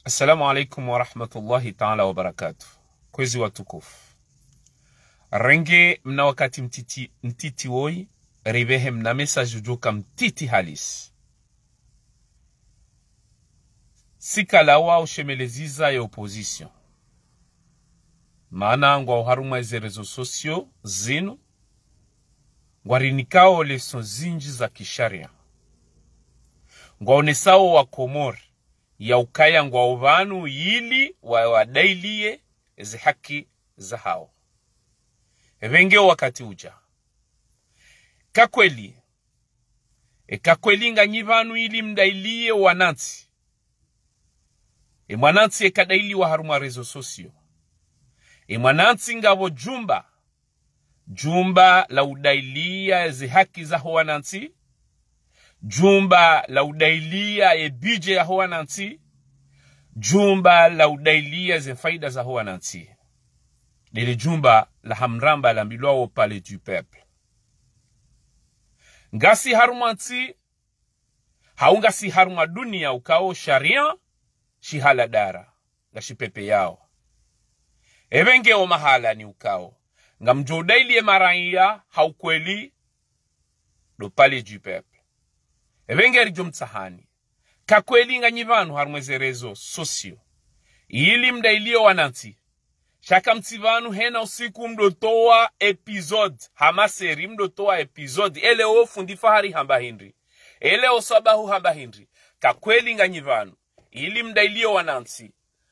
Assalamu alaikum wa rahmatullahi ta'ala wa barakatuh. Kwezi watukufu. Renge mna wakati mtiti woi, ribehe mna message ujoka mtiti halis. Sika lawa ushemeleziza ya opposition. Maana ngwa uharuma eze rezo sosio zinu. Ngwarinikao leso zinji za kisharia. Ngwa onesao wa Komori. Ya ukaya ngwa uvanu yili wa wadailie ezi haki za hao. Evenge wakati uja. Kakweli. Kakweli nga nyivanu yili mdailie wananti. Mwananti kadaili wa haruma rezo sosio. Mwananti nga wo jumba. Jumba la udailia ezi haki za wananti. Jumba la udailia bije ya wananti. Jumba la udailia ze faida za wananti. Lile jumba la hamramba la mbilwa au palais du peuple. Ngasi harumanti. Haungasi haruma dunia ukao sharia. Shihala dara. Gashi pepe yao. Evenge o mahala ni ukao. Nga mjodailie maraiya haukweli. Do palais du peuple. Evengeri jomtsahani. Kakweli nga nyivanu harumweze rezo sosio. Ili mdailio wananti. Shaka mtivanu hena usiku mdotoa episode. Hama seri mdotoa episode. Ele o fundifahari hamba hindri. Ele o sabahu hamba hindri. Kakweli nga nyivanu. Ili mdailio wananti.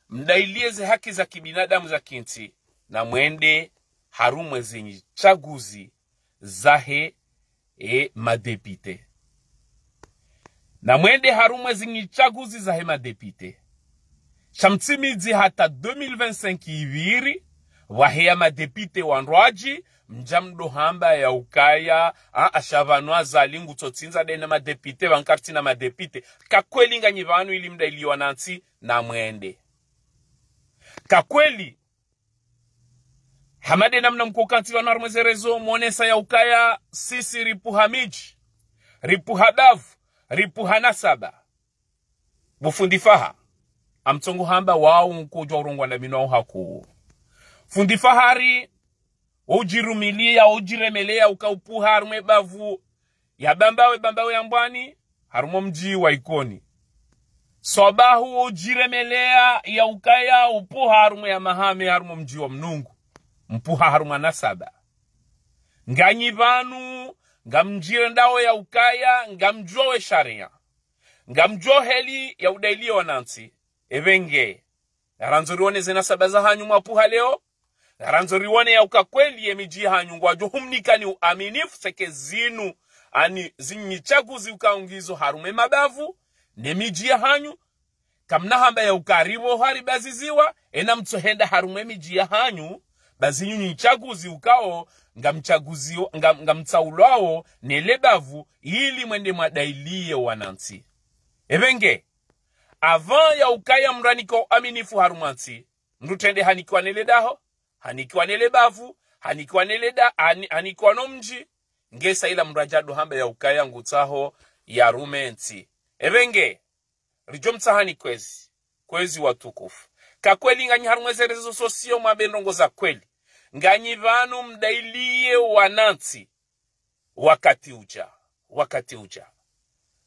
Mdailie ze haki za kibinadamu za kinti. Na mwende harumweze chaguzi zahe madepite. Na mwende harumwe zingi chaguzi za hema depite. Shamtimizi hata 2025 hiviri. Wahea madepite wanroaji. Mjamdo hamba ya ukaya. Ashavanua zalingu totinza dene madepite. Wankarti na madepite. Kakweli nga nyivanu ili mdaili wananti. Na mwende. Kakweli. Hamade namna mkokanti wanarumweze rezo. Mwanesa ya ukaya. Sisi ripu hamiji. Ripu hadavu. Ripu hanasaba. Bufundifaha. Amtongu hamba wao mkujwa urungwa na minu haku. Fundifahari. Ujirumilia, ujiremelea, ukaupuha harume bavu. Ya bambawe ya mbwani. Harumo mji wa ikoni. Sobahu ujiremelea, ya ukaya, upuha harume ya mahame, harumo mji wa mnungu. Mpuha harume nasaba. Nganyivanu. Ngamjire ndao ya ukaya, ngamjowe sharia. Ngamjo heli ya udaili wananti. Evenge. Garanzoriwane zena sabaza hanyu mwapuha leo. Garanzoriwane ya ukakweli ya miji hanyu. Ngwajo humnika ni uaminifu seke zinu. Ani zinyichaguzi ukaungizo harume mabavu. Ne miji hanyu. Kamna hamba ya ukaribo hari baziziwa. Ena mtohenda harume miji hanyu. Bazinyu nyichaguzi ukao. Ngamtsaulao nelebavu ili mwende madailie wananti. Evenge. Avant ya ukaya mraniko aminifu harumanti. Mrutende hanikiwa neledaho. Hanikiwa nelebavu. Hanikiwa no mji. Ngesa ila mrajadu hamba ya ukaya ngutaho ya rumenti. Evenge. Rijomtsahani kwezi. Kwezi watukufu. Kakweli nganyi harumweze rezo sosio mabendongo za kweli. Nganyivanu mdailie wananti. Wakati uja.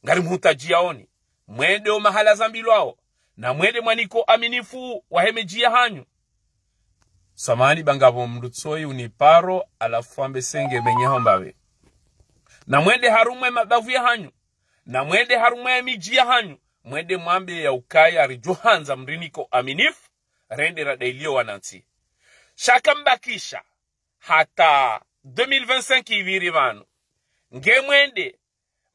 Ngari mhutajiaoni. Mwende o mahala zambilwao. Na mwende mwaniko aminifu wahemejia hanyu. Samani bangabo mrutsoi uniparo alafuambe senge menyeho mbawe. Na mwende harumwe mabavu ya hanyu. Na mwende harumwe mijia hanyu. Mwende mwambe ya ukaya rijohanza mriniko aminifu. Rende radailio wananti. Shaka mbakisha. Hata 2025 hiviri vanu. Nge mwende.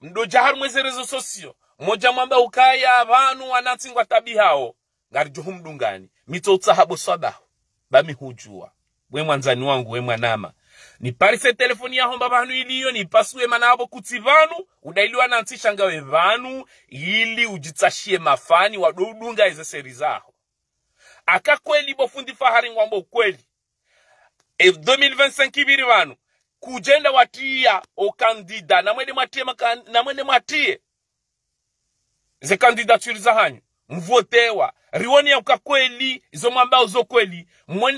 Mdoja harumweze rezo sosio. Moja mwamba ukaya vanu wananti ngwa tabi hao. Ngarijuhu mdungani. Mito utahabo sabahu. Bami hujua. We mwanzani wangu we mwanama. Ni parise telefoni ya homba vanu iliyo. Ni pasuwe manabo kuti vanu. Udaili wananti shangawe vanu. Ili ujitashie mafani. Wadudunga eze seri zaho. Aka kweli bofundi fahari ngwambo ukweli. 2025 hiviri vanu. Kujenda watia o kandida. Na mwende mwatie. Ze kandidature za hanyu. mvotewa riwoni ya ukakweli izo mambao zo kweli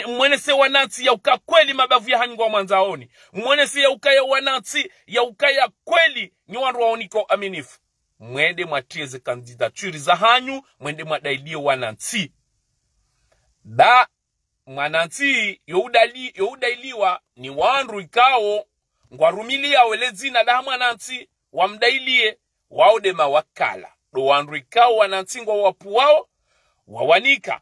mwene se wanansi ya ukakweli mabavu ya hanyu kwa mwanzaoni mwene se ya ukaya wanansi ya ukaya kweli ni wanru waoniko aminifu mwende mwatieze kandidaturi za hanyu mwende mwadailie wanansi da mwanansi youdailiwa ni wanru ikao ngwarumilia welezina da mwanansi wamdailie waode mawakala do wanru ikao wanansi ngwa wapu wao wawanika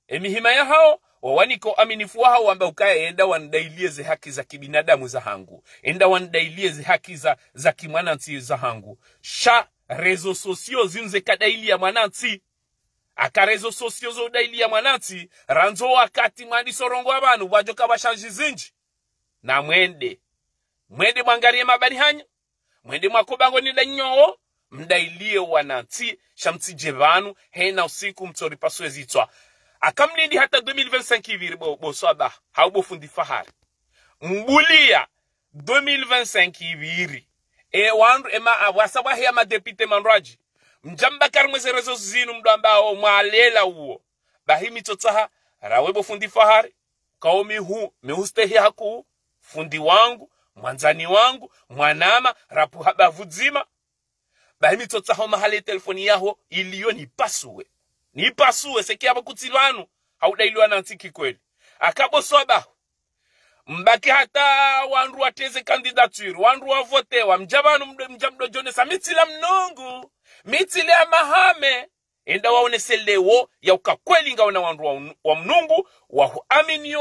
emihima ya hao wawaniko aminifu wao wamba ukaya enda wandailie ze haki za kibinadamu za hangu enda wandailie ze haki za kimwanansi za hangu sha rezo sosio zinze kadaili ya mwanansi aka rezo sosio zo daili ya mwanansi ranzo wakati mwandi sorongo abantu wajoka bashanji zinji na mwende mwangarie mabari hanya mwende mwakobango ni danyo mdailie wanansi shamsi jevanu hena usiku mtori paswezi itwa akamlindi hata 2025 hiviri bosaba haubo fundi fahari mbulia 2025 hiviri wandu ema wasabahi ya madepite manraji mjamba karmweze rezo zinu mdu ambao mwalela uo bahimi totsaha rawebo fundi fahari kao mihustehi haku fundi wangu mwanzani wangu mwanama rapu habavuzima bahimi totsaha mahali telefoni yaho iliyo nipasuwe seki hapa kutilwanu haudailiwa na ntiki kweli akabo soba mbaki hata wanru wateze kandidature wanru wavotewa mjabanu mjamdo jone samitila mnongu mitile ya mahame enda waonese lewo ya ukakweli ngaona wanru wa mnungu wahuaminio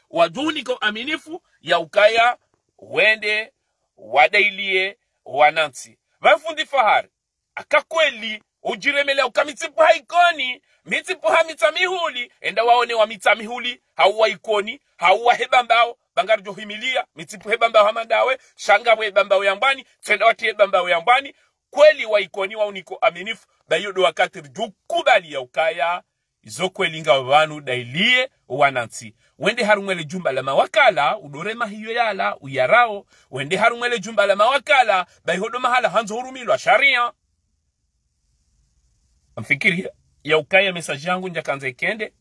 wajuhuniko aminifu ya ukaya wende wadailie wanansi wafundi fahari akakweli ujiremele ukamitipu haikoni mitipu hamitamihuli enda waone wa mitamihuli hauwa ikoni hauwa hebambao bangari johimilia mitipu hebambao hamadawe shanga hebambao yambani tenda wati hebambao yambani kweli wa ikoni wa uniko aminifu bayodo wakati jukubali ya ukaya izo kweli nga wanu dailie wanansi wende harumwele jumba la mawakala udorema hiyo yala uyarao wende harumwele jumba la mawakala bayodo mahala hanzo hurumilwa sharia mfikiri ya ukaya message yangu njakanza ikende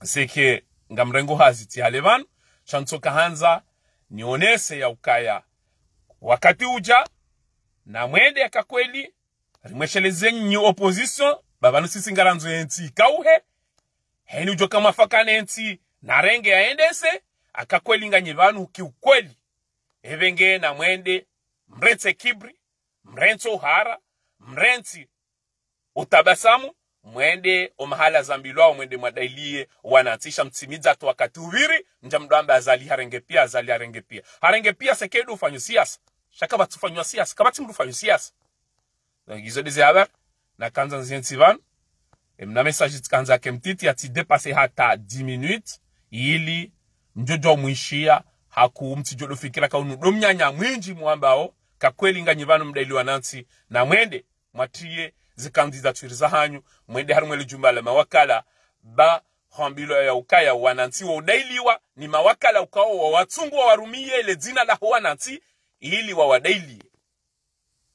seke ngamrengo haziti halevanu chantoka hanza nionese ya ukaya wakati uja na mwende akakweli rimwesheleze nyi opposition babanu sisi ngaranzo enti kauhe heni ujoka mafakane enti narenge yaendese akakweli nganye vanu kiukweli evenge na mwende mretse kibri mrenso hara mrensi utabasamu mwende omahala zambilwa mwende mwadailie wanantisha mtimiza tu wakati uviri njamdwamba azali harenge pia sekedu ufanyo siasa shaka batufanywa siasa kabati mdu fanyo siasa gizo deze haber na kanza nziensi van mna message kanza kemtiti ati depase hata 10 minutes ili mjojo mwishia haku mtijodo fikira kaunu domnyanya mwinji mwambao kakweli nganyivano mdaili wanansi na mwende mwatie zikandidaturi za hanyu mwende harumwele jumba la mawakala ba hambilo ya ukaya wanansi wa udailiwa ni mawakala ukao wa watungu wa warumie ile zina la wanansi ili wa wadailie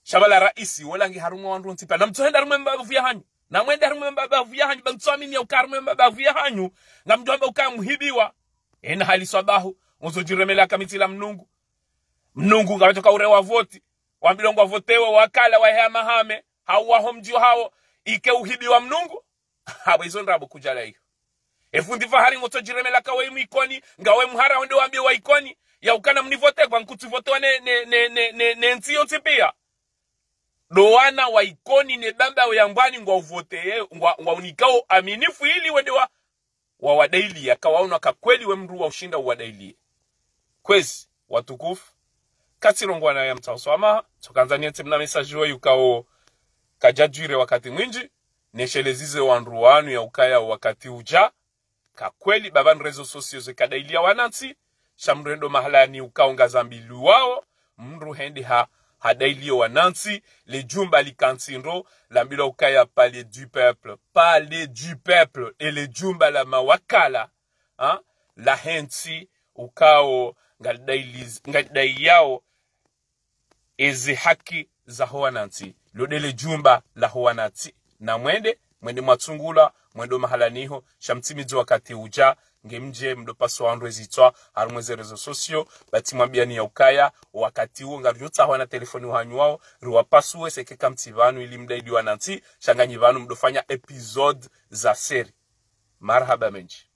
shabala raisi walangi harumwa wandu ntipa na mtuhenda harumwe mbavu ya hanyu na mwende harumwe mbavu ya hanyu bangtuamini ya ukarumwe mbavu ya hanyu na mjomba ukaya muhibiwa ena hali swabahu uzojiremela kamitila mnungu ngawetoka urewa voti wambilongo votewa wakala wa hea mahame hawa homjio hao ike uhibi wa mnungu hawa izo nrabu kujala hiyo efundi fahari ngoto jiremela kawe mwikoni ngawe muhara wende wambie wa ikoni ya ukana mnivote kwa nkutu votewa ne ntiyo ntipia doana wa ikoni ne bamba wa yambani ngwa uvote ngwa unikao aminifu ili wende wa wadaili ya kawauna kakweli we mru wa ushinda wadaili kwezi watukufu katirongo na ya mtaoswama tukanzania temna message wa yukao kajajire wakati mwinji neshelezize wanruwanu ya ukaya wakati uja kakweli babanu rezo sosio zekadailia wanansi shamrendo mahala ni ukaonga zambilu wao mru hendi hadailio wanansi le jumba likansinro lambilo ukaya palais du peuple et le jumba la mawakala la hensi ukao ngadai yao ezi haki za wanansi lodele jumba la wanansi na mwende mwende matsungula mwendo mahalaniho shamtimidzo wakati uja ngemje mdopaso andro zitwa harumweze rezo sosio bati mwambiani ya ukaya wakati huo ngarjota hwana telefoni wanyu wao ruwapasuwe sekeka mtivanu ili mdaidi wananti shanganyi vanu mdofanya episode za seri marhaba menji.